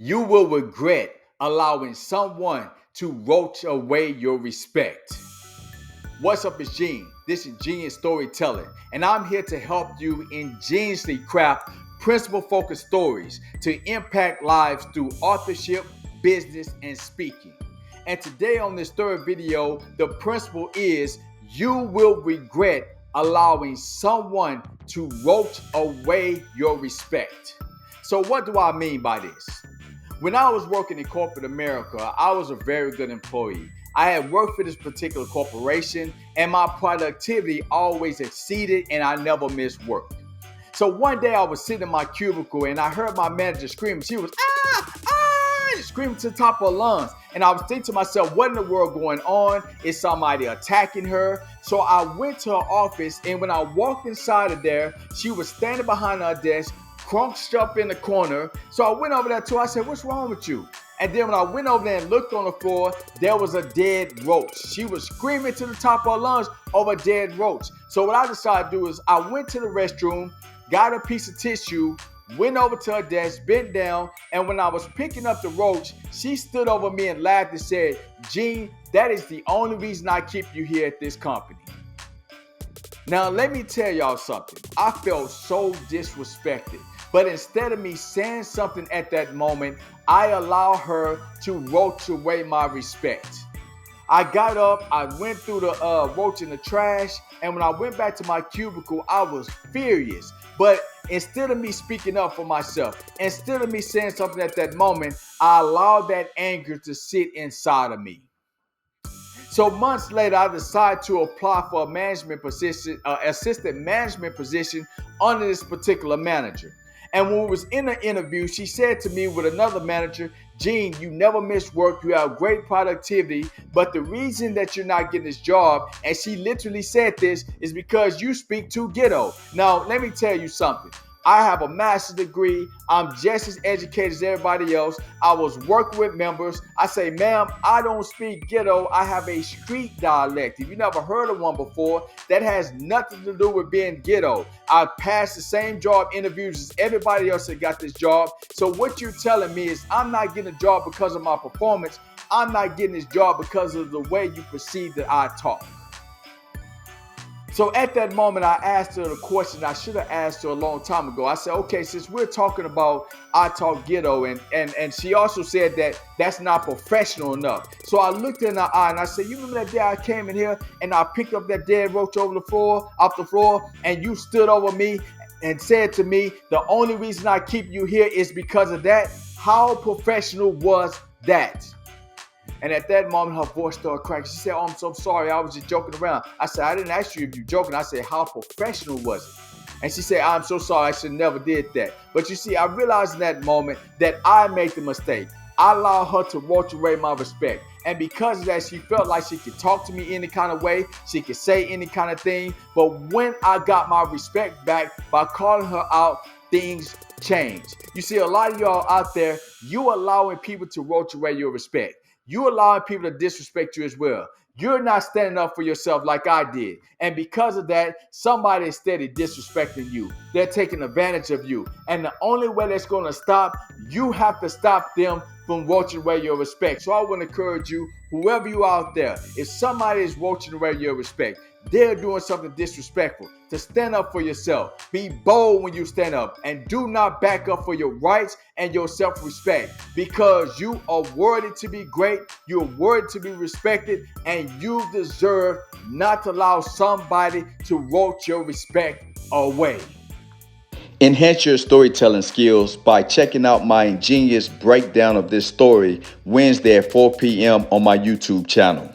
You will regret allowing someone to roach away your respect. What's up, it's Gene. This is inGENEious Storytelling, and I'm here to help you ingeniously craft principle-focused stories to impact lives through authorship, business, and speaking. And today on this third video, the principle is you will regret allowing someone to roach away your respect. So what do I mean by this? When I was working in corporate America, I was a very good employee. I had worked for this particular corporation and my productivity always exceeded and I never missed work. So one day I was sitting in my cubicle and I heard my manager screaming. She was, screaming to the top of her lungs. And I was thinking to myself, what in the world going on? Is somebody attacking her? So I went to her office, and when I walked inside of there, she was standing behind her desk, crunched up in the corner. So I went over there to her. I said, what's wrong with you? And then when I went over there and looked on the floor, there was a dead roach. She was screaming to the top of her lungs over a dead roach. So what I decided to do is I went to the restroom, got a piece of tissue, went over to her desk, bent down, and when I was picking up the roach, she stood over me and laughed and said, Gene, that is the only reason I keep you here at this company. Now, let me tell y'all something. I felt so disrespected. But instead of me saying something at that moment, I allowed her to roach away my respect. I got up, I went through the roach in the trash, and when I went back to my cubicle, I was furious. But instead of me speaking up for myself, instead of me saying something at that moment, I allowed that anger to sit inside of me. So months later, I decided to apply for a management position, assistant management position under this particular manager. And when we was in the interview, she said to me with another manager, Gene, you never miss work. You have great productivity. But the reason that you're not getting this job, and she literally said this, is because you speak too ghetto. Now, let me tell you something. I have a master's degree. I'm just as educated as everybody else. I was working with members. I say, ma'am, I don't speak ghetto. I have a street dialect. If you never heard of one before, that has nothing to do with being ghetto. I passed the same job interviews as everybody else that got this job. So what you're telling me is I'm not getting a job because of my performance. I'm not getting this job because of the way you perceive that I talk. So at that moment, I asked her the question I should have asked her a long time ago. I said, okay, since we're talking about I talk ghetto, and she also said that that's not professional enough. So I looked in her eye and I said, you remember that day I came in here and I picked up that dead roach off the floor, and you stood over me and said to me, the only reason I keep you here is because of that? How professional was that? And at that moment, her voice started cracking. She said, oh, I'm so sorry. I was just joking around. I said, I didn't ask you if you're joking. I said, how professional was it? And she said, I'm so sorry. I should never did that. But you see, I realized in that moment that I made the mistake. I allowed her to roach away my respect. And because of that, she felt like she could talk to me any kind of way. She could say any kind of thing. But when I got my respect back by calling her out, things changed. You see, a lot of y'all out there, you allowing people to roach away your respect. You allowing people to disrespect you as well. You're not standing up for yourself like I did. And because of that, somebody is steady disrespecting you. They're taking advantage of you. And the only way that's going to stop, you have to stop them from roaching away your respect. So I want to encourage you, whoever you out there, if somebody is roaching away your respect, they're doing something disrespectful, to stand up for yourself. Be bold when you stand up, and do not back up for your rights and your self-respect, because you are worthy to be great, you're worthy to be respected, and you deserve not to allow somebody to roach your respect away. Enhance your storytelling skills by checking out my inGENEious breakdown of this story Wednesday at 4 p.m. on my YouTube channel.